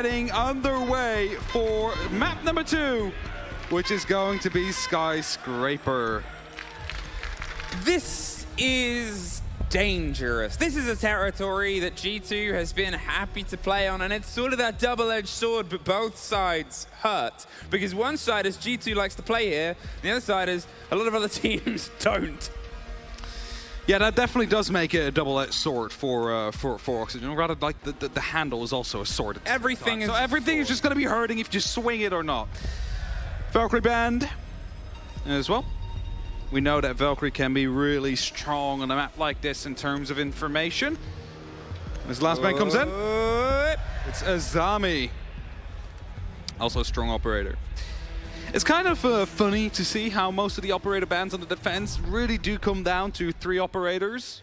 Getting underway for map number 2, which is going to be Skyscraper. This is dangerous. This is a territory that G2 has been happy to play on, and it's sort of that double-edged sword, but both sides hurt. Because one side is G2 likes to play here, and the other side is a lot of other teams don't. Yeah, that definitely does make it a double-edged sword for Oxygen. Rather, like the handle is also a sword. Everything is so everything is just going to be hurting if you swing it or not. Valkyrie band as well. We know that Valkyrie can be really strong on a map like this in terms of information. As the last band comes in, it's Azami. Also a strong operator. It's kind of funny to see how most of the operator bans on the defense really do come down to 3 operators.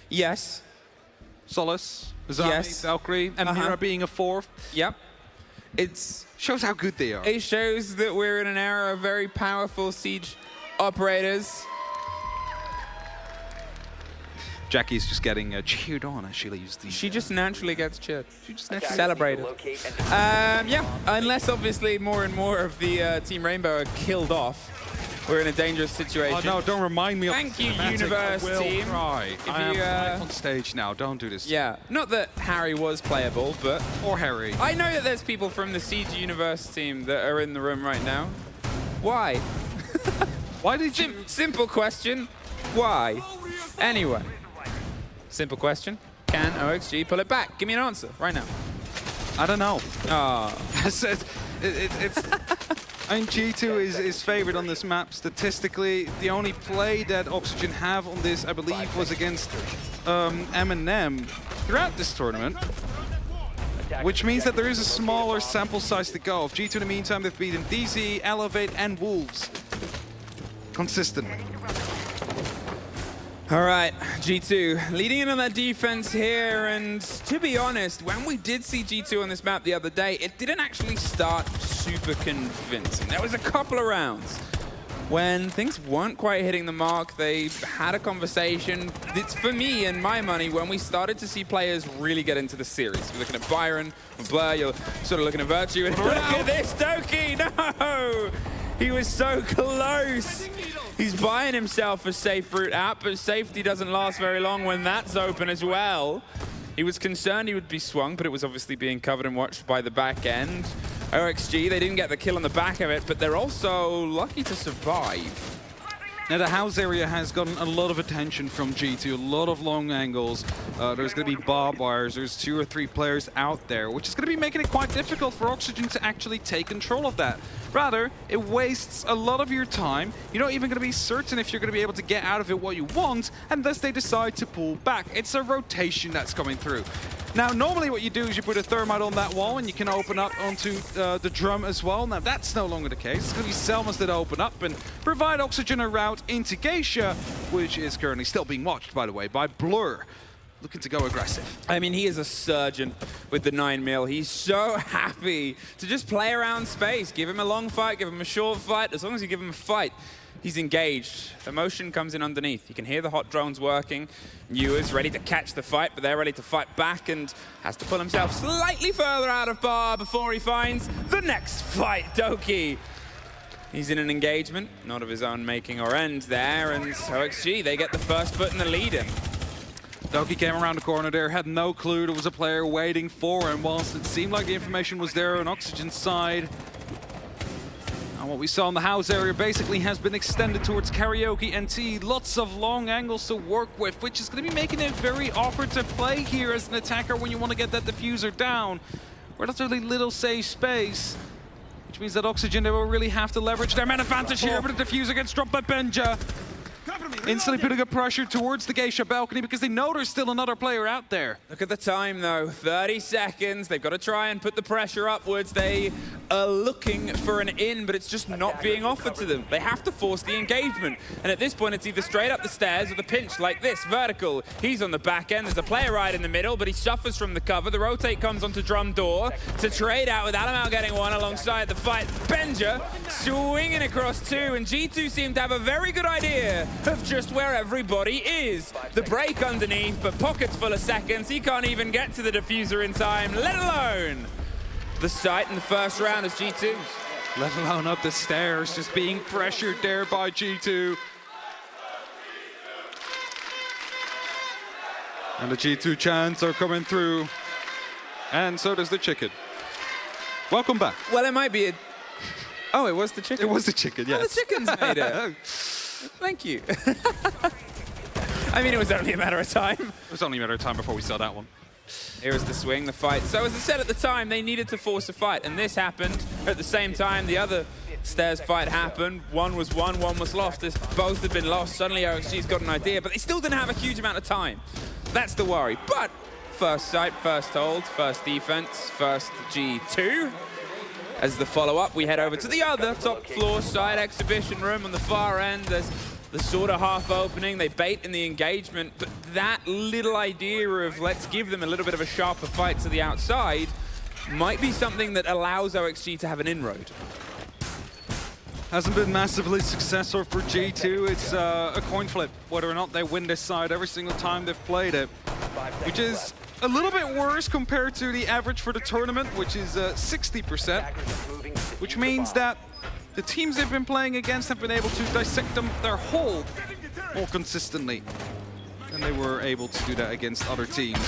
Yes. Solace, Azami, yes. Valkyrie, and Mira being a 4th. Yep. It shows how good they are. It shows that we're in an era of very powerful siege operators. Jackie's just getting cheered on as she leaves the... She just naturally gets cheered. She just naturally celebrated. Yeah, unless obviously more and more of the Team Rainbow are killed off. We're in a dangerous situation. Oh no, don't remind me of Thank you, Universe team. Try. If I am you, live on stage now, don't do this. Yeah, not that Harry was playable, but... Or Harry. I know that there's people from the Siege Universe team that are in the room right now. Why? Why did you... Simple question. Why? Anyway. Simple question. Can OXG pull it back? Give me an answer right now. I don't know. Oh. it's I mean, G2 is favored on this map statistically. The only play that Oxygen have on this, I believe, was against M&M throughout this tournament. Which means that there is a smaller sample size to go. Of G2 in the meantime, they've beaten DZ, Elevate, and Wolves. Consistently. All right, G2 leading in on that defense here, and to be honest, when we did see G2 on this map the other day, it didn't actually start super convincing. There was a couple of rounds when things weren't quite hitting the mark. They had a conversation. It's for me and my money when we started to see players really get into the series. You're looking at Byron, Blur, you're sort of looking at Virtue, and look at this, Doki, no! He was so close. He's buying himself a safe route out, but safety doesn't last very long when that's open as well. He was concerned he would be swung, but it was obviously being covered and watched by the back end. OXG, they didn't get the kill on the back of it, but they're also lucky to survive. Now the house area has gotten a lot of attention from G2, a lot of long angles. There's going to be barbed wires, there's 2 or 3 players out there, which is going to be making it quite difficult for Oxygen to actually take control of that. Rather, it wastes a lot of your time. You're not even going to be certain if you're going to be able to get out of it what you want, unless they decide to pull back. It's a rotation that's coming through. Now, normally what you do is you put a thermite on that wall and you can open up onto the drum as well. Now, that's no longer the case. It's going to be Selmas that open up and provide Oxygen a route into Geisha, which is currently still being watched, by the way, by Blur. Looking to go aggressive. I mean, he is a surgeon with the 9mm. He's so happy to just play around space. Give him a long fight, give him a short fight. As long as you give him a fight, he's engaged. The motion comes in underneath. You can hear the hot drones working. Newer's ready to catch the fight, but they're ready to fight back and has to pull himself slightly further out of bar before he finds the next fight, Doki. He's in an engagement, not of his own making or end there, and OXG, they get the first foot in the lead in. Doki came around the corner there, had no clue there was a player waiting for him, whilst it seemed like the information was there on Oxygen's side. And what we saw in the house area basically has been extended towards Karaoke and T. Lots of long angles to work with, which is going to be making it very awkward to play here as an attacker when you want to get that diffuser down. Relatively little safe space, which means that Oxygen, they will really have to leverage their man advantage here, but the diffuser gets dropped by Benja. Instantly putting a pressure towards the Geisha balcony because they know there's still another player out there. Look at the time though, 30 seconds. They've got to try and put the pressure upwards. They are looking for an in, but it's just not being offered to them. They have to force the engagement. And at this point, it's either straight up the stairs or the pinch like this, vertical. He's on the back end. There's a player right in the middle, but he suffers from the cover. The rotate comes onto drum door to trade out with Alamau getting one alongside the fight. Benja swinging across 2, and G2 seem to have a very good idea of just where everybody is. The break underneath, but pockets full of seconds. He can't even get to the diffuser in time, let alone the site in the first round as G2. Let alone up the stairs, just being pressured there by G2. And the G2 chants are coming through. And so does the chicken. Welcome back. Well, it might be a... Oh, it was the chicken? It was the chicken, yes. Oh, the chicken's made it. Thank you. I mean, it was only a matter of time. It was only a matter of time before we saw that one. Here was the swing, the fight. So as I said at the time, they needed to force a fight, and this happened at the same time the other stairs fight happened. One was won, one was lost. Both had been lost. Suddenly OXG's got an idea, but they still didn't have a huge amount of time. That's the worry. But first sight, first hold, first defense, first G2. As the follow-up, we head over to the other top floor side exhibition room on the far end. There's the sort of half opening, they bait in the engagement, but that little idea of let's give them a little bit of a sharper fight to the outside might be something that allows OXG to have an inroad. Hasn't been massively successful for G2. It's a coin flip, whether or not they win this side every single time they've played it, which is a little bit worse compared to the average for the tournament, which is 60%, which means that the teams they've been playing against have been able to dissect them their hold more consistently than they were able to do that against other teams.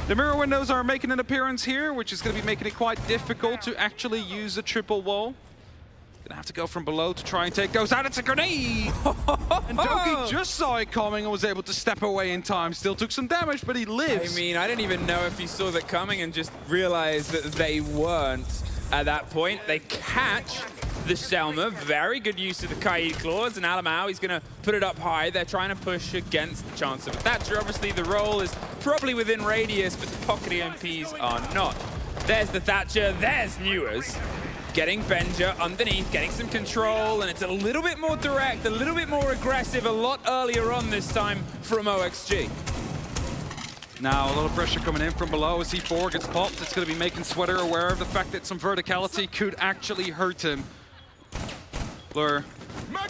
The mirror windows are making an appearance here, which is going to be making it quite difficult to actually use a triple wall. Gonna have to go from below to try and take those out. It's a grenade! And Doki just saw it coming and was able to step away in time. Still took some damage, but he lives. I mean, I didn't even know if he saw that coming and just realized that they weren't at that point. They catch the Selma. Very good use of the Kaid claws, and Alamau, he's gonna put it up high. They're trying to push against the chance of a Thatcher. Obviously, the roll is probably within radius, but the pocket EMPs are not. There's the Thatcher, there's Newers. Getting Benja underneath, getting some control, and it's a little bit more direct, a little bit more aggressive, a lot earlier on this time from OXG. Now, a little pressure coming in from below as C4 gets popped. It's going to be making Sweater aware of the fact that some verticality could actually hurt him. Blur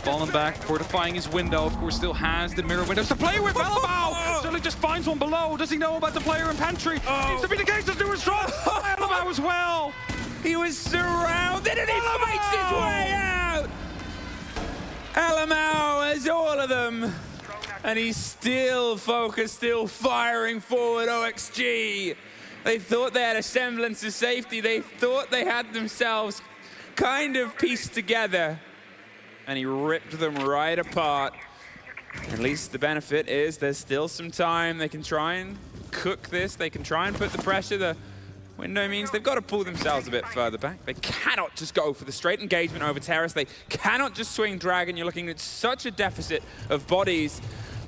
falling back, fortifying his window. Of course, still has the mirror windows to play with. Alamau suddenly just finds one below. Does he know about the player in pantry? Seems to be the case. Doing strong. Alamau as well. He was surrounded and he fights his way out! Alamau has all of them. And he's still focused, still firing forward, OXG. They thought they had a semblance of safety. They thought they had themselves kind of pieced together. And he ripped them right apart. At least the benefit is there's still some time. They can try and cook this. They can try and put the pressure. The window means they've got to pull themselves a bit further back. They cannot just go for the straight engagement over Terrace. They cannot just swing Dragon. You're looking at such a deficit of bodies.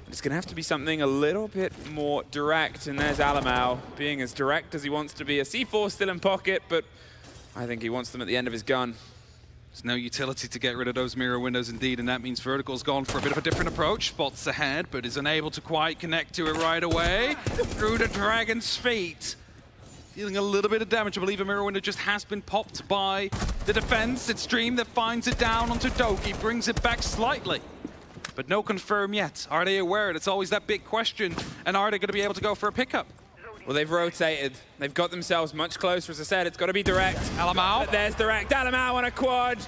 It's going to have to be something a little bit more direct. And there's Alamau being as direct as he wants to be. A C4 still in pocket, but I think he wants them at the end of his gun. There's no utility to get rid of those mirror windows indeed, and that means Vertical's gone for a bit of a different approach. Spots ahead, but is unable to quite connect to it right away. Through the Dragon's feet. Dealing a little bit of damage. I believe a mirror window just has been popped by the defense. It's Dream that finds it down onto Doki, brings it back slightly. But no confirm yet. Are they aware? It's always that big question. And are they going to be able to go for a pickup? Well, they've rotated. They've got themselves much closer. As I said, it's got to be direct. Alamau. But there's direct. Alamau on a quad.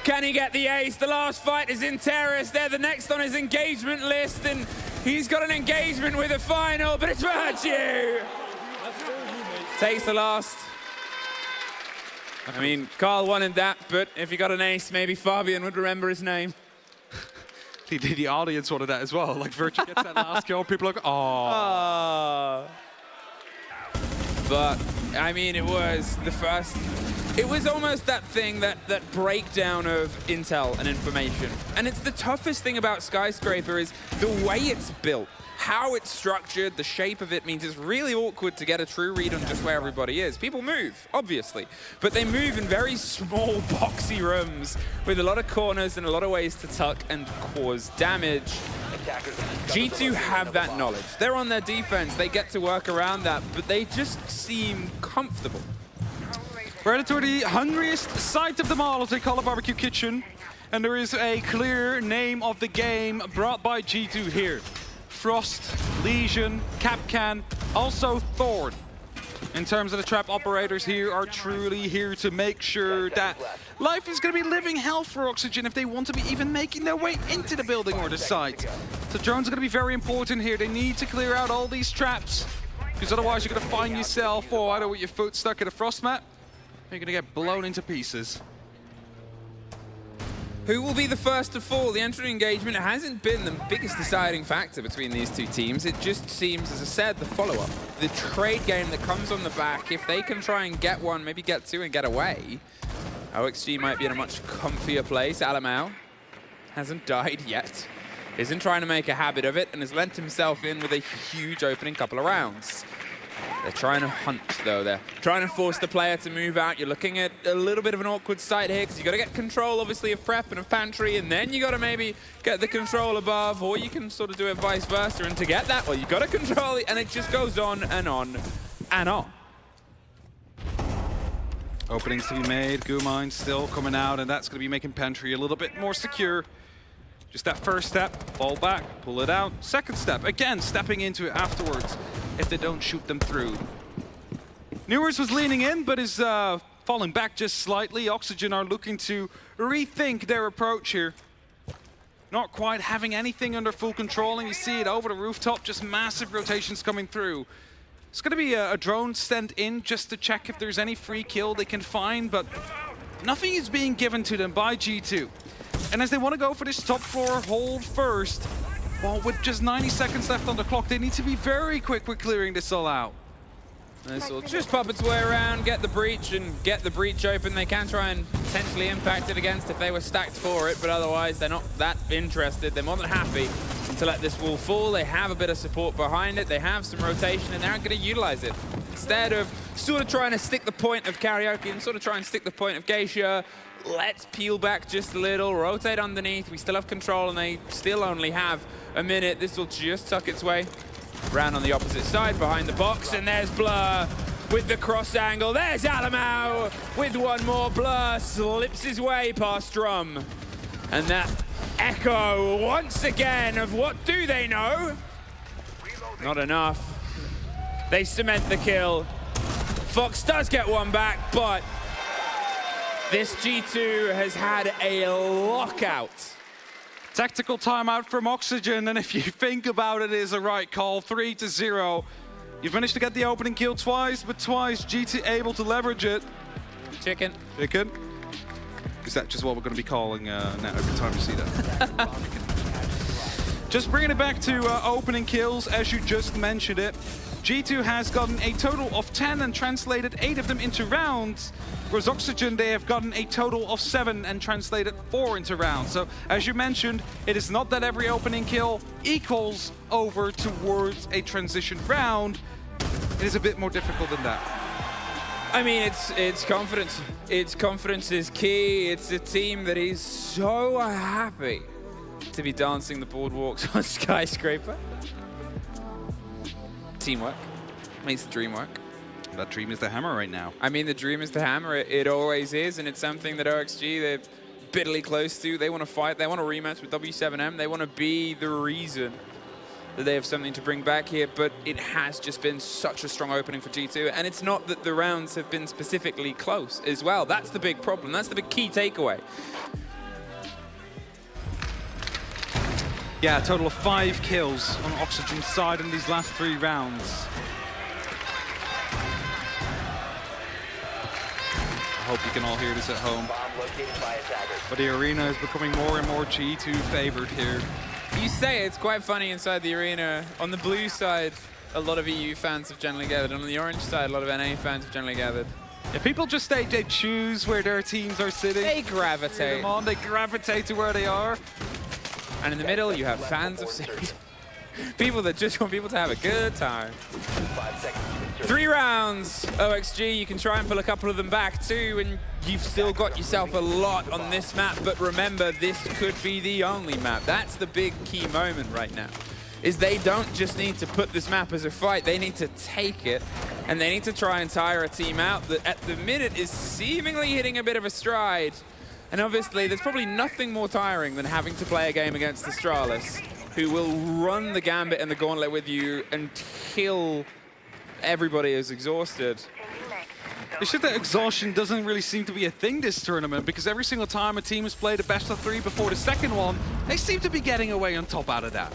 Can he get the ace? The last fight is in Terrace. They're the next on his engagement list. And he's got an engagement with a final, but it's Virtue. Takes the last. I mean, Carl wanted that, but if he got an ace, maybe Fabian would remember his name. The audience wanted that as well. Like, Virtue gets that last kill, people are like, oh. But, I mean, it was the first. It was almost that thing, that breakdown of intel and information. And it's the toughest thing about Skyscraper is the way it's built. How it's structured, the shape of it means it's really awkward to get a true read on just where everybody is. People move, obviously, but they move in very small, boxy rooms with a lot of corners and a lot of ways to tuck and cause damage. G2 have that knowledge. They're on their defense. They get to work around that, but they just seem comfortable. We're headed to the hungriest site of them all, as they call it, Barbecue Kitchen. And there is a clear name of the game brought by G2 here. Frost, Legion, Capcan, also Thorn. In terms of the trap operators here are truly here to make sure that life is going to be living hell for Oxygen if they want to be even making their way into the building or the site. So drones are going to be very important here. They need to clear out all these traps, because otherwise you're going to find yourself either with your foot stuck in a frost mat, or you're going to get blown into pieces. Who will be the first to fall? The entry engagement hasn't been the biggest deciding factor between these two teams. It just seems, as I said, the follow-up. The trade game that comes on the back, if they can try and get one, maybe get two and get away, OXG might be in a much comfier place. Alamau hasn't died yet. Isn't trying to make a habit of it and has lent himself in with a huge opening couple of rounds. They're trying to hunt, though. They're trying to force the player to move out. You're looking at a little bit of an awkward site here because you got to get control, obviously, of prep and of pantry, and then you got to maybe get the control above, or you can sort of do it vice versa. And to get that, well, you got to control it, and it just goes on and on and on. Openings to be made. Gumine still coming out, and that's going to be making pantry a little bit more secure. Just that first step, fall back, pull it out. Second step, again, stepping into it afterwards if they don't shoot them through. Newers was leaning in, but is falling back just slightly. Oxygen are looking to rethink their approach here. Not quite having anything under full control, and you see it over the rooftop, just massive rotations coming through. It's going to be a drone sent in just to check if there's any free kill they can find, but nothing is being given to them by G2. And as they want to go for this top floor hold first, well, with just 90 seconds left on the clock, they need to be very quick with clearing this all out. This will just pop its way around, get the breach, and get the breach open. They can try and potentially impact it against if they were stacked for it, but otherwise they're not that interested. They're more than happy to let this wall fall. They have a bit of support behind it. They have some rotation, and they aren't going to utilize it. Instead of sort of trying to stick the point of Karaoke and sort of try and stick the point of Geisha, let's peel back just a little, rotate underneath. We still have control, and they still only have a minute. This will just tuck its way round on the opposite side behind the box, and there's Blur with the cross angle. There's Alamau with one more. Blur slips his way past Drum. And that echo once again of what do they know? Not enough. They cement the kill. Fox does get one back, but this G2 has had a lockout. Tactical timeout from Oxygen, and if you think about it, is a right call. 3-0. You've managed to get the opening kill twice, but twice G2 able to leverage it. Chicken. Chicken? Is that just what we're going to be calling now every time you see that? Just bringing it back to opening kills, as you just mentioned it. G2 has gotten a total of 10 and translated 8 of them into rounds, whereas Oxygen, they have gotten a total of 7 and translated 4 into rounds. So, as you mentioned, it is not that every opening kill equals over towards a transition round. It is a bit more difficult than that. I mean, it's confidence. It's confidence is key. It's a team that is so happy to be dancing the boardwalks on Skyscraper. Teamwork makes the dream work. That dream is the hammer right now. I mean, the dream is the hammer. It always is, and it's something that OXG, they're bitterly close to. They want to fight. They want a rematch with W7M. They want to be the reason that they have something to bring back here, but it has just been such a strong opening for G2, and it's not that the rounds have been specifically close as well. That's the big problem. That's the big key takeaway. Yeah, a total of 5 kills on Oxygen's side in these last 3 rounds. I hope you can all hear this at home. But the arena is becoming more and more G2 favored here. You say it's quite funny inside the arena. On the blue side, a lot of EU fans have generally gathered. On the orange side, a lot of NA fans have generally gathered. Yeah, people just they choose where their teams are sitting. They gravitate. They gravitate to where they are. And in the middle, you have fans of Series. People that just want people to have a good time. 3 rounds, OXG. You can try and pull a couple of them back too, and you've still got yourself a lot on this map. But remember, this could be the only map. That's the big key moment right now, is they don't just need to put this map as a fight. They need to take it, and they need to try and tire a team out that at the minute is seemingly hitting a bit of a stride. And obviously, there's probably nothing more tiring than having to play a game against Astralis, who will run the gambit and the gauntlet with you until everybody is exhausted. It's just that exhaustion doesn't really seem to be a thing this tournament, because every single time a team has played a best of 3 before the second one, they seem to be getting away on top out of that.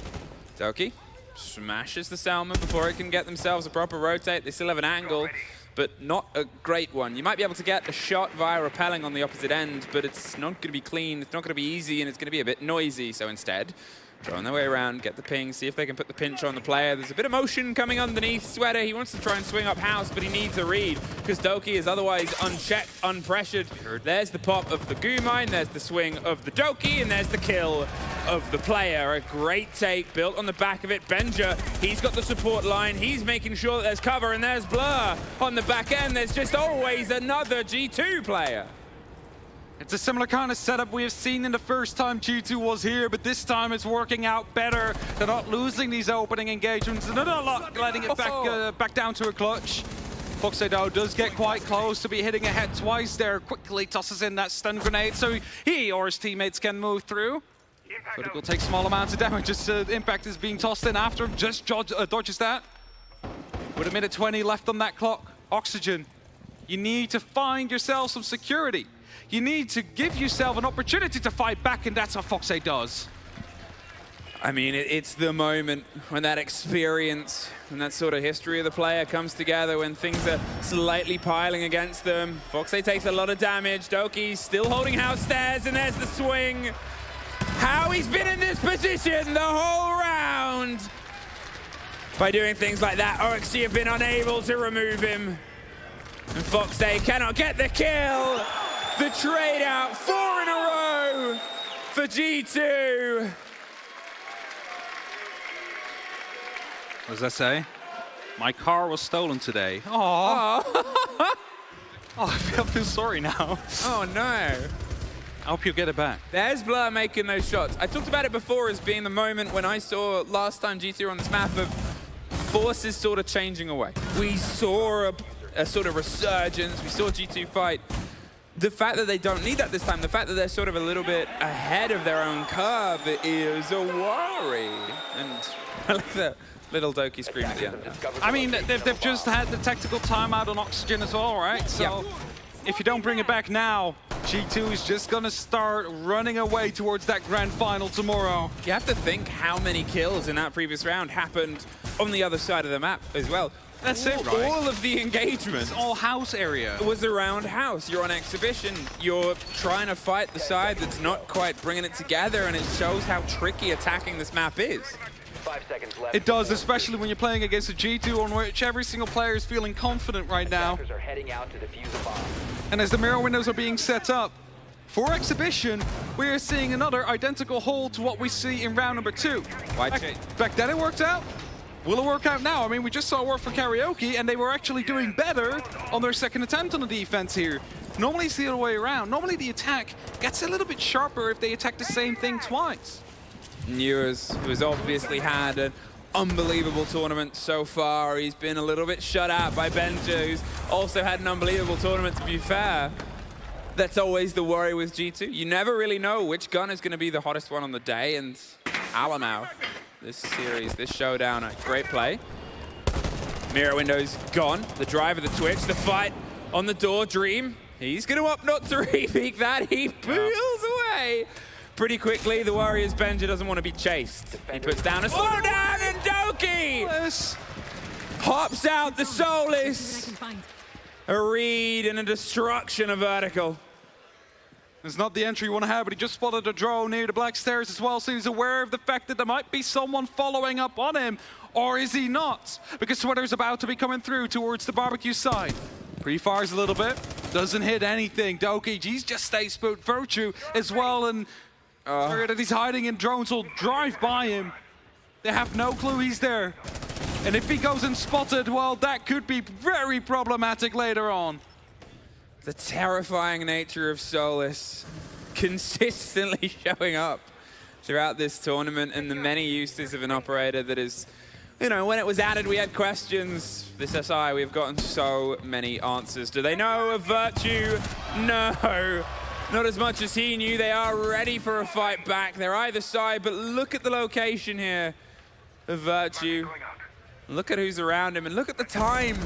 Doki smashes the Salmon before it can get themselves a proper rotate. They still have an angle, but not a great one. You might be able to get a shot via repelling on the opposite end, but it's not going to be clean, it's not going to be easy, and it's going to be a bit noisy. So instead, throwing their way around, get the ping, see if they can put the pinch on the player. There's a bit of motion coming underneath. Sweater, he wants to try and swing up house, but he needs a read because Doki is otherwise unchecked, unpressured. There's the pop of the goo mine, there's the swing of the Doki, and there's the kill of the player. A great take built on the back of it. Benja, he's got the support line. He's making sure that there's cover, and there's Blur on the back end. There's just always another G2 player. It's a similar kind of setup we have seen in the first time G2 was here, but this time it's working out better. They're not losing these opening engagements, and they're not letting it back down to a clutch. Foxedo does get quite close to be hitting ahead twice there. Quickly tosses in that stun grenade so he or his teammates can move through. Critical takes small amounts of damage as Impact is being tossed in after him. Just dodges that. With a minute 20 left on that clock. Oxygen, you need to find yourself some security. You need to give yourself an opportunity to fight back, and that's what Foxey does. I mean, it's the moment when that experience and that sort of history of the player comes together, when things are slightly piling against them. Foxey takes a lot of damage. Doki still holding house stairs, and there's the swing. How he's been in this position the whole round. By doing things like that, OXG have been unable to remove him. And Foxey cannot get the kill. The trade out, 4 in a row for G2. What does that say? My car was stolen today. Aww. Oh, I feel sorry now. Oh no. I hope you get it back. There's Blur making those shots. I talked about it before as being the moment when I saw last time G2 on this map of forces sort of changing away. We saw a sort of resurgence. We saw G2 fight. The fact that they don't need that this time, the fact that they're sort of a little bit ahead of their own curve is a worry. And I like the little Doki scream at the end. I mean, they've just had the tactical timeout on Oxygen as well, right? So if you don't bring it back now, G2 is just going to start running away towards that grand final tomorrow. You have to think how many kills in that previous round happened on the other side of the map as well. That's it, right? All of the engagement. It's all house area. It was around house. You're on exhibition. You're trying to fight the side that's not quite bringing it together, and it shows how tricky attacking this map is. 5 seconds left. It does, especially when you're playing against a G2 on which every single player is feeling confident right now. Attackers are heading out to defuse a bomb. And as the mirror windows are being set up, for exhibition, we are seeing another identical hold to what we see in round number 2. Back then it worked out. Will it work out now? I mean, we just saw it work for Karaoke, and they were actually doing better on their second attempt on the defense here. Normally it's the other way around. Normally the attack gets a little bit sharper if they attack the same thing twice. Newers, who's obviously had an unbelievable tournament so far. He's been a little bit shut out by Benja, who's also had an unbelievable tournament, to be fair. That's always the worry with G2. You never really know which gun is going to be the hottest one on the day, and Alamau. This series, this showdown, a great play. Mirror window's gone. The drive of the Twitch, the fight on the door. Dream, he's going to opt not to repeat that. He peels away pretty quickly. The Warriors Benja doesn't want to be chased. He puts down a slowdown, and Doki hops out the Soulless. A read and a destruction of Vertical. It's not the entry you want to have, but he just spotted a drone near the black stairs as well, so he's aware of the fact that there might be someone following up on him. Or is he not? Because Sweater's about to be coming through towards the barbecue side. Pre-fires a little bit, doesn't hit anything. Doki, he's just stays put. Virtue as well, and that he's hiding in drones will drive by him. They have no clue he's there. And if he goes unspotted, well, that could be very problematic later on. The terrifying nature of Soulless consistently showing up throughout this tournament, and the many uses of an operator that is, you know, when it was added, we had questions. This SI, we've gotten so many answers. Do they know of Virtue? No, not as much as he knew. They are ready for a fight back. They're either side, but look at the location here of Virtue. Look at who's around him, and look at the time.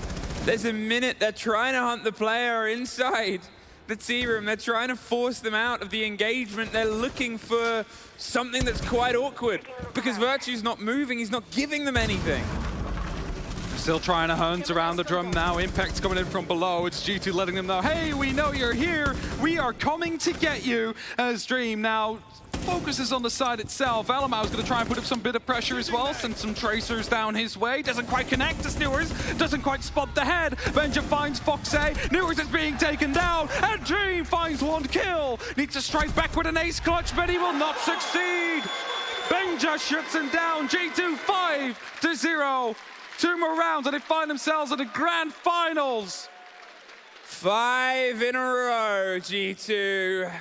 There's a minute. They're trying to hunt the player inside the T room. They're trying to force them out of the engagement. They're looking for something that's quite awkward because Virtue's not moving. He's not giving them anything. Still trying to hunt around the drum now. Impact's coming in from below. It's G2 letting them know, hey, we know you're here. We are coming to get you. As Dream now focuses on the side itself. Alamau's going to try and put up some bit of pressure as well. Send some tracers down his way. Doesn't quite connect to Snewers. Doesn't quite spot the head. Benja finds Foxe. Newers is being taken down. And Dream finds one kill. Needs to strike back with an ace clutch, but he will not succeed. Benja shuts him down. G2 5-0. 2 more rounds and they find themselves in the grand finals. 5 in a row, G2.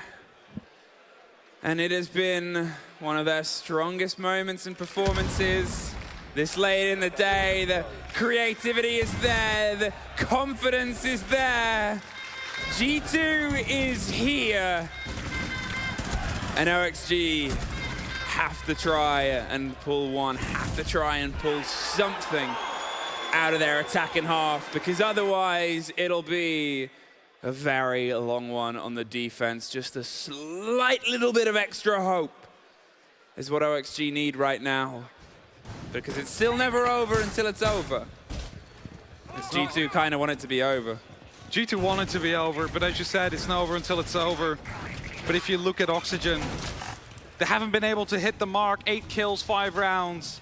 And it has been one of their strongest moments and performances this late in the day. The creativity is there, the confidence is there. G2 is here. And OXG have to try and pull one, have to try and pull something out of their attacking half, because otherwise it'll be a very long one on the defense. Just a slight little bit of extra hope is what OXG need right now, because it's still never over until it's over. Because G2 kind of want it to be over. G2 want it to be over, but as you said, it's not over until it's over. But if you look at Oxygen, they haven't been able to hit the mark. 8 kills, 5 rounds.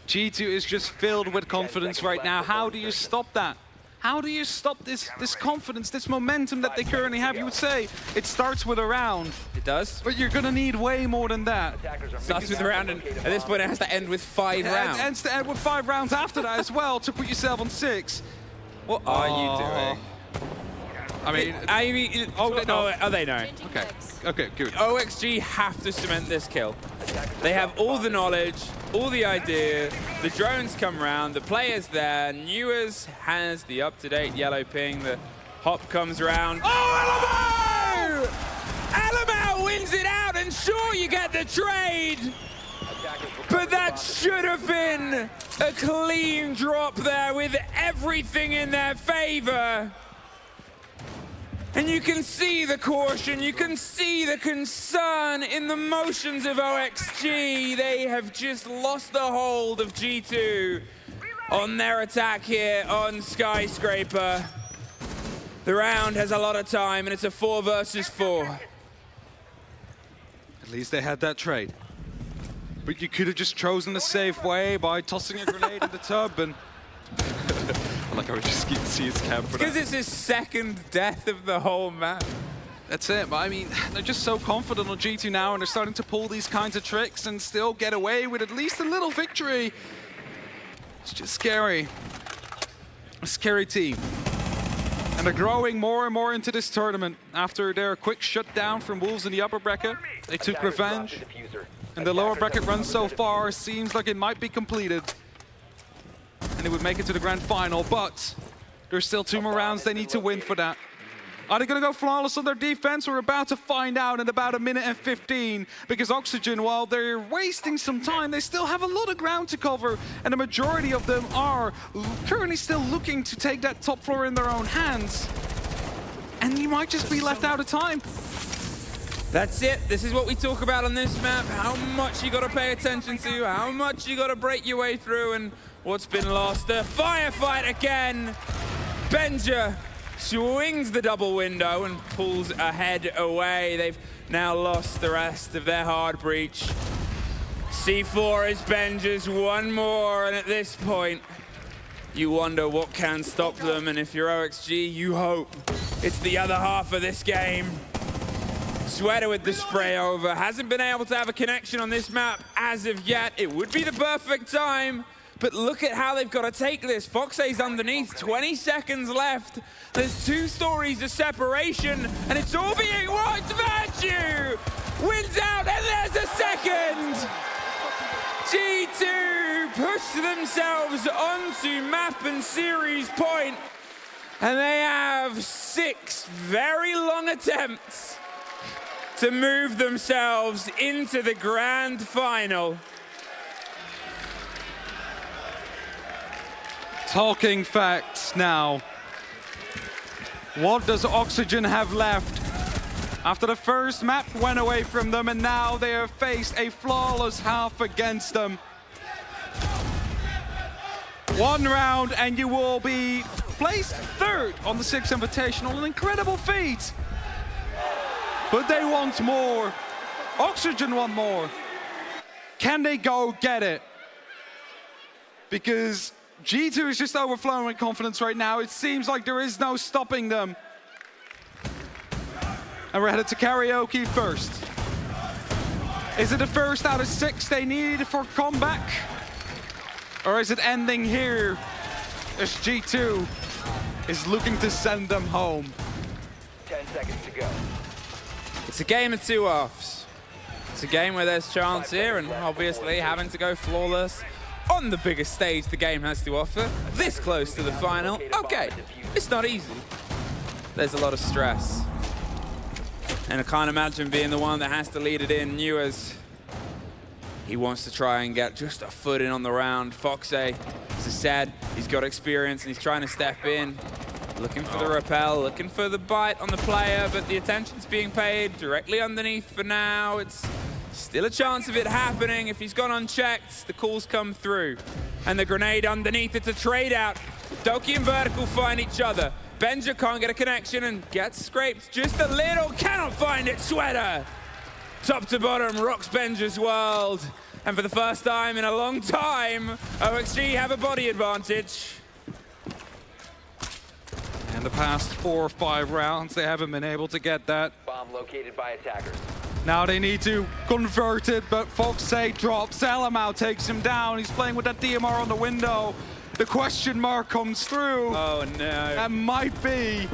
G2 is just filled with confidence right now. How do you stop that? How do you stop this confidence, this momentum that they currently have? You would say it starts with a round. It does. But you're going to need way more than that. Starts with a round, and at this point it has to end with 5 rounds. It ends to end with 5 rounds after that as well to put yourself on 6. What are you doing? I mean, they know. Okay. Okay, good. OXG have to cement this kill. They have all the knowledge, all the idea. The drones come around, the player's there. Newers has the up-to-date yellow ping. The hop comes around. Oh, Alamau! Alamau wins it out, and sure, you get the trade. But that should have been a clean drop there with everything in their favor. And you can see the caution, you can see the concern in the motions of OXG. They have just lost the hold of G2 on their attack here on Skyscraper. The round has a lot of time, and it's a 4 versus 4. At least they had that trade. But you could have just chosen the safe way by tossing a grenade in the tub and... Like I would just see his camera. Because it's his second death of the whole map. That's it, but I mean, they're just so confident on G2 now, and they're starting to pull these kinds of tricks and still get away with at least a little victory. It's just scary. A scary team. And they're growing more and more into this tournament. After their quick shutdown from Wolves in the upper bracket, they took revenge. And the lower bracket run so far seems like it might be completed. And they would make it to the grand final, but there's still 2 more rounds they need to win for that. Are they going to go flawless on their defense? We're about to find out in about 1 minute and 15, because Oxygen, while they're wasting some time, they still have a lot of ground to cover, and the majority of them are currently still looking to take that top floor in their own hands. And you might just be left out of time. That's it. This is what we talk about on this map. How much you got to pay attention to, how much you got to break your way through, and what's been lost. The firefight again. Benja swings the double window and pulls ahead away. They've now lost the rest of their hard breach. C4 is Benja's, 1 more, and at this point, you wonder what can stop them, and if you're OXG, you hope it's the other half of this game. Sweater with the spray over, hasn't been able to have a connection on this map as of yet. It would be the perfect time, but look at how they've got to take this. Foxe's underneath, 20 seconds left. There's 2 stories of separation, and it's all being watched. Virtue wins out, and there's a second. G2 push themselves onto map and series point, and they have 6 very long attempts to move themselves into the grand final. Talking facts now. What does Oxygen have left? After the first map went away from them, and now they have faced a flawless half against them. One round and you will be placed third on the Six Invitational, an incredible feat. But they want more. Oxygen want more. Can they go get it? Because G2 is just overflowing with confidence right now. It seems like there is no stopping them. And we're headed to karaoke first. Is it the first out of 6 they need for comeback? Or is it ending here as G2 is looking to send them home? 10 seconds to go. It's a game of 2 halves. It's a game where there's chance here, and obviously having to go flawless on the biggest stage the game has to offer, this close to the final. Okay, it's not easy. There's a lot of stress. And I can't imagine being the one that has to lead it in. Newers, he wants to try and get just a foot in on the round. Foxe, as I said, he's got experience and he's trying to step in. Looking for the rappel, looking for the bite on the player, but the attention's being paid directly underneath for now. It's still a chance of it happening. If he's gone unchecked, the calls come through. And the grenade underneath, it's a trade out. Doki and Vertical find each other. Benja can't get a connection and gets scraped just a little. Cannot find it, Sweater. Top to bottom, rocks Benja's world. And for the first time in a long time, OXG have a body advantage. In the past 4 or 5 rounds, they haven't been able to get that. Bomb located by attackers. Now they need to convert it, but Foxe drops. Alamau takes him down. He's playing with that DMR on the window. The question mark comes through. Oh no. That might be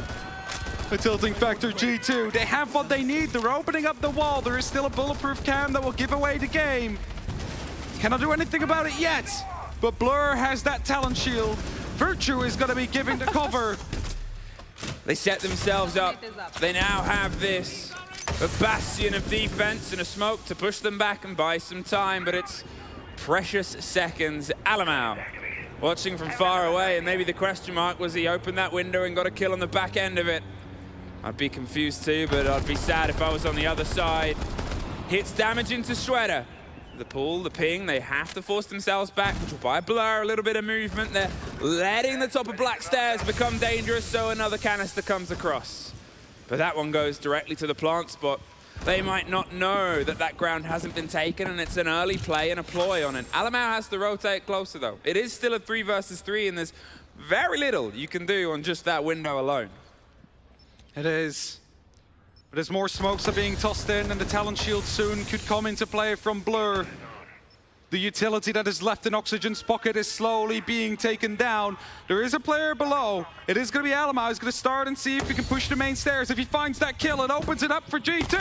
a tilting factor. G2. They have what they need. They're opening up the wall. There is still a bulletproof cam that will give away the game. Cannot do anything about it yet. But Blur has that talent shield. Virtue is going to be giving the cover. They set themselves up. They now have this, a bastion of defense and a smoke to push them back and buy some time, but it's precious seconds. Alamau watching from far away, and maybe the question mark was he opened that window and got a kill on the back end of it. I'd be confused too, but I'd be sad if I was on the other side. Hits damage into Shredder. The pull, the ping, they have to force themselves back, which will buy Blur a little bit of movement. They're letting the top of Black Stairs become dangerous, so another canister comes across. But that one goes directly to the plant spot. They might not know that that ground hasn't been taken, and it's an early play and a ploy on it. Alamau has to rotate closer, though. It is still a 3 versus 3, and there's very little you can do on just that window alone. It is. But as more smokes are being tossed in, and the talent shield soon could come into play from Blur. The utility that is left in Oxygen's pocket is slowly being taken down. There is a player below. It is going to be Alamau. He's going to start and see if he can push the main stairs. If he finds that kill, it opens it up for G2.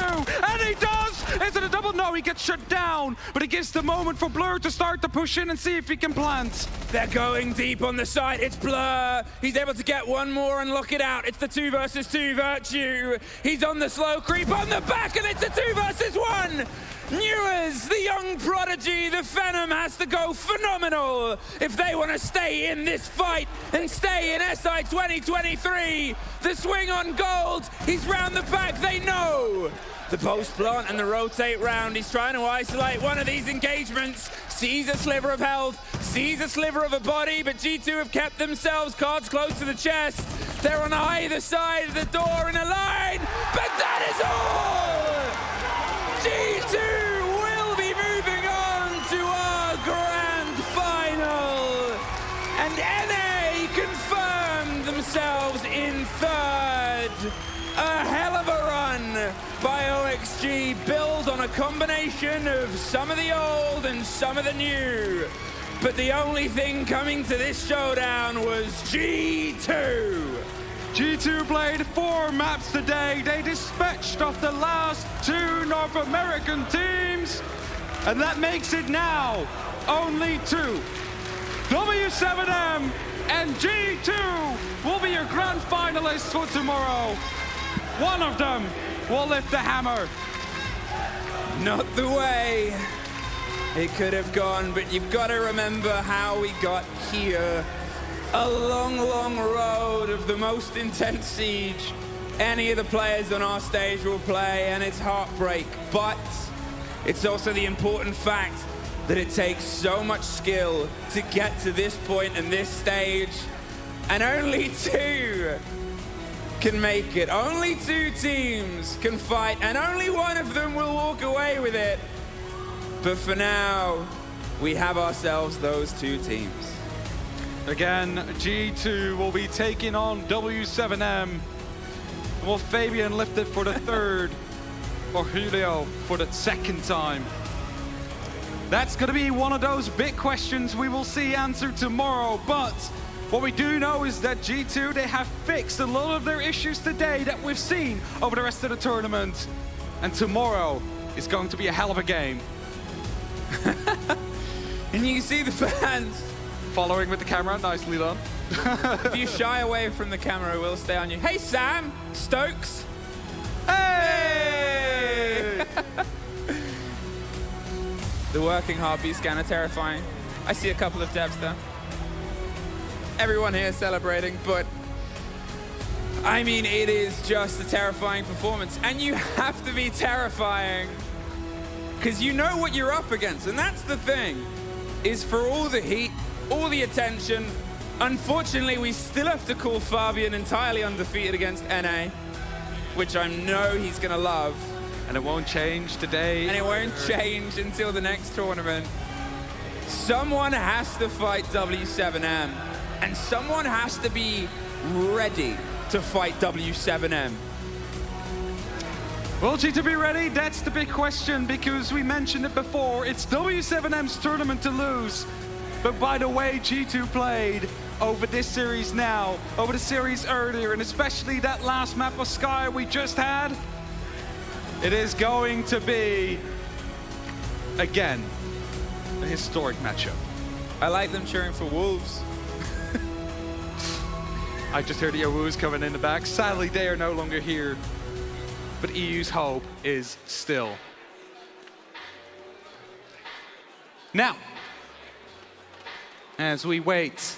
And he does! Is it a double? No, he gets shut down. But it gives the moment for Blur to start to push in and see if he can plant. They're going deep on the side. It's Blur. He's able to get one more and lock it out. It's the 2 versus 2 Virtue. He's on the slow creep on the back, and it's a 2 versus 1. Newers, the young prodigy, the Phenom has to go phenomenal if they want to stay in this fight and stay in SI 2023. The swing on gold, he's round the back, they know. The post plant and the rotate round, he's trying to isolate one of these engagements. Sees a sliver of health, sees a sliver of a body, but G2 have kept themselves cards close to the chest. They're on either side of the door in a line, but that is all! G2 will be moving on to our grand final. And NA confirmed themselves in 3rd. A hell of a run by OXG, build on a combination of some of the old and some of the new. But the only thing coming to this showdown was G2. G2 played 4 maps today. They dispatched off the last 2 North American teams. And that makes it now only 2. W7M and G2 will be your grand finalists for tomorrow. One of them will lift the hammer. Not the way it could have gone, but you've got to remember how we got here. a long, long road of the most intense siege any of the players on our stage will play, and it's heartbreak. But it's also the important fact that it takes so much skill to get to this point and this stage, and only two can make it. Only two teams can fight, and only one of them will walk away with it. But for now, we have ourselves those two teams. Again, G2 will be taking on W7M. Will Fabian lift it for the third, or Julio for the second time? That's going to be one of those big questions we will see answered tomorrow. But what we do know is that G2, they have fixed a lot of their issues today that we've seen over the rest of the tournament. And tomorrow is going to be a hell of a game. And you see the fans Following with the camera, nicely done. if you shy away from the camera, it will stay on you. Hey, Sam Stokes. Hey! The working heartbeat scanner, terrifying. I see a couple of devs there. Everyone here celebrating, but I mean, it is just a terrifying performance. And you have to be terrifying because you know what you're up against. And that's the thing, is for all the heat, all the attention, unfortunately, we still have to call Fabian entirely undefeated against NA, which I know he's gonna love. And it won't change today. And it won't change until the next tournament. Someone has to fight W7M, and someone has to be ready to fight W7M. Will G2 be ready? That's the big question, because we mentioned it before. It's W7M's tournament to lose. But by the way G2 played over this series now, over the series earlier, and especially that last map of Sky we just had, it is going to be, again, a historic matchup. I like them cheering for Wolves. I just heard the Owus coming in the back. Sadly, they are no longer here. But EU's hope is still. Now, as we wait,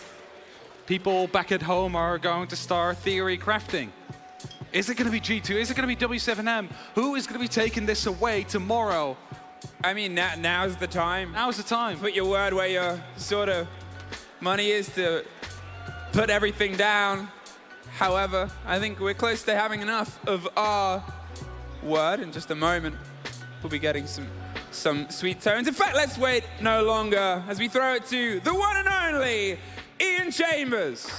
people back at home are going to start theory crafting. Is it going to be G2? Is it going to be W7M? Who is going to be taking this away tomorrow? I mean, now's the time. Now's the time. Put your word where your sort of money is to put everything down. However, I think we're close to having enough of our word. In just a moment, we'll be getting some sweet tones. In fact, let's wait no longer as we throw it to the one and only Ian Chambers.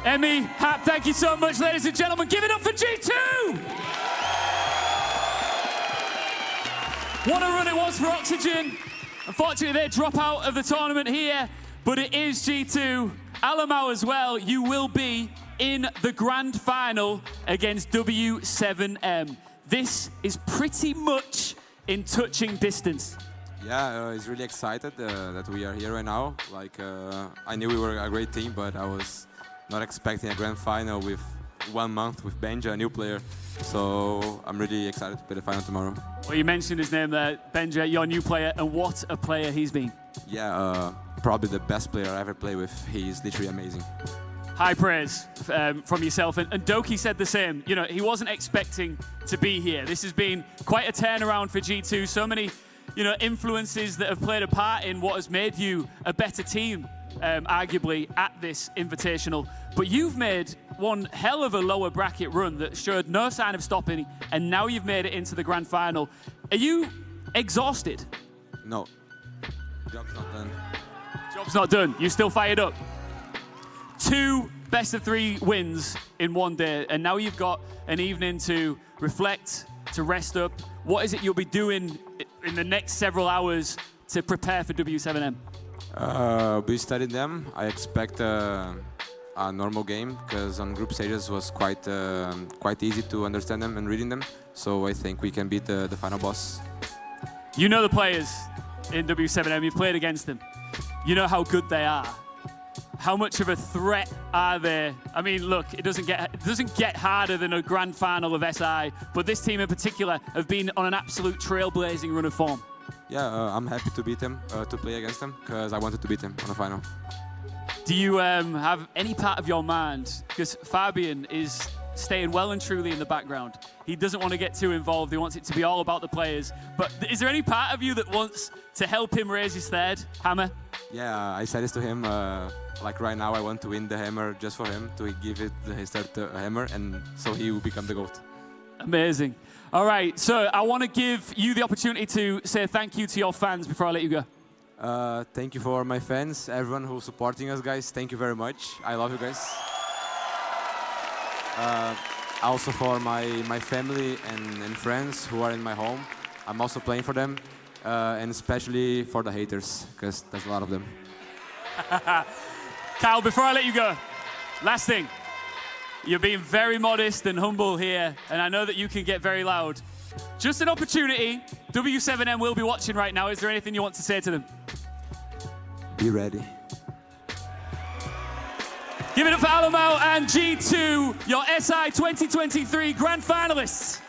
Emmy, Hap, thank you so much, ladies and gentlemen. Give it up for G2! What a run it was for Oxygen. Unfortunately, they drop out of the tournament here, but it is G2. Alamau as well, you will be in the grand final against W7M. This is pretty much in touching distance. Yeah, I was really excited that we are here right now. Like, I knew we were a great team, but I was not expecting a grand final with 1 month with Benja, a new player. So I'm really excited to play the final tomorrow. Well, you mentioned his name there, Benja, your new player, and what a player he's been. Yeah, probably the best player I ever played with. He's literally amazing. High praise from yourself. And Doki said the same. You know, he wasn't expecting to be here. This has been quite a turnaround for G2. So many, you know, influences that have played a part in what has made you a better team, arguably, at this Invitational. But you've made one hell of a lower bracket run that showed no sign of stopping, and now you've made it into the grand final. Are you exhausted? No, job's not done. Job's not done. You still fired up. 2 best-of-3 wins in one day, and now you've got an evening to reflect, to rest up. What is it you'll be doing in the next several hours to prepare for W7M? We studied them. I expect a normal game because on group stages was quite easy to understand them and reading them. So I think we can beat the final boss. You know the players in W7M. You've played against them. You know how good they are. How much of a threat are they? I mean, look, it doesn't get harder than a grand final of SI, but this team in particular have been on an absolute trailblazing run of form. Yeah, I'm happy to beat them, to play against them, because I wanted to beat them on the final. Do you have any part of your mind, because Fabian is staying well and truly in the background. He doesn't want to get too involved. He wants it to be all about the players. But is there any part of you that wants to help him raise his third hammer? Yeah, I said this to him. Like right now, I want to win the hammer just for him, to give it his third hammer, and so he will become the GOAT. Amazing. All right, so I want to give you the opportunity to say thank you to your fans before I let you go. Thank you for my fans, everyone who's supporting us, guys. Thank you very much. I love you guys. Also for my family and friends who are in my home. I'm also playing for them. And especially for the haters, because there's a lot of them. Kyle, before I let you go, last thing. You're being very modest and humble here, and I know that you can get very loud. Just an opportunity. W7M will be watching right now. Is there anything you want to say to them? Be ready. Give it up for Alamo and G2, your SI 2023 Grand Finalists.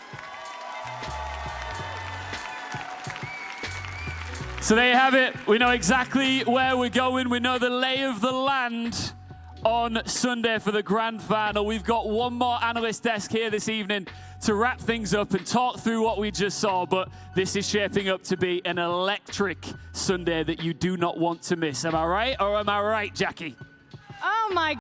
So there you have it. We know exactly where we're going. We know the lay of the land on Sunday for the Grand Final. We've got one more analyst desk here this evening to wrap things up and talk through what we just saw, but this is shaping up to be an electric Sunday that you do not want to miss. Am I right, or am I right, Jackie? Oh my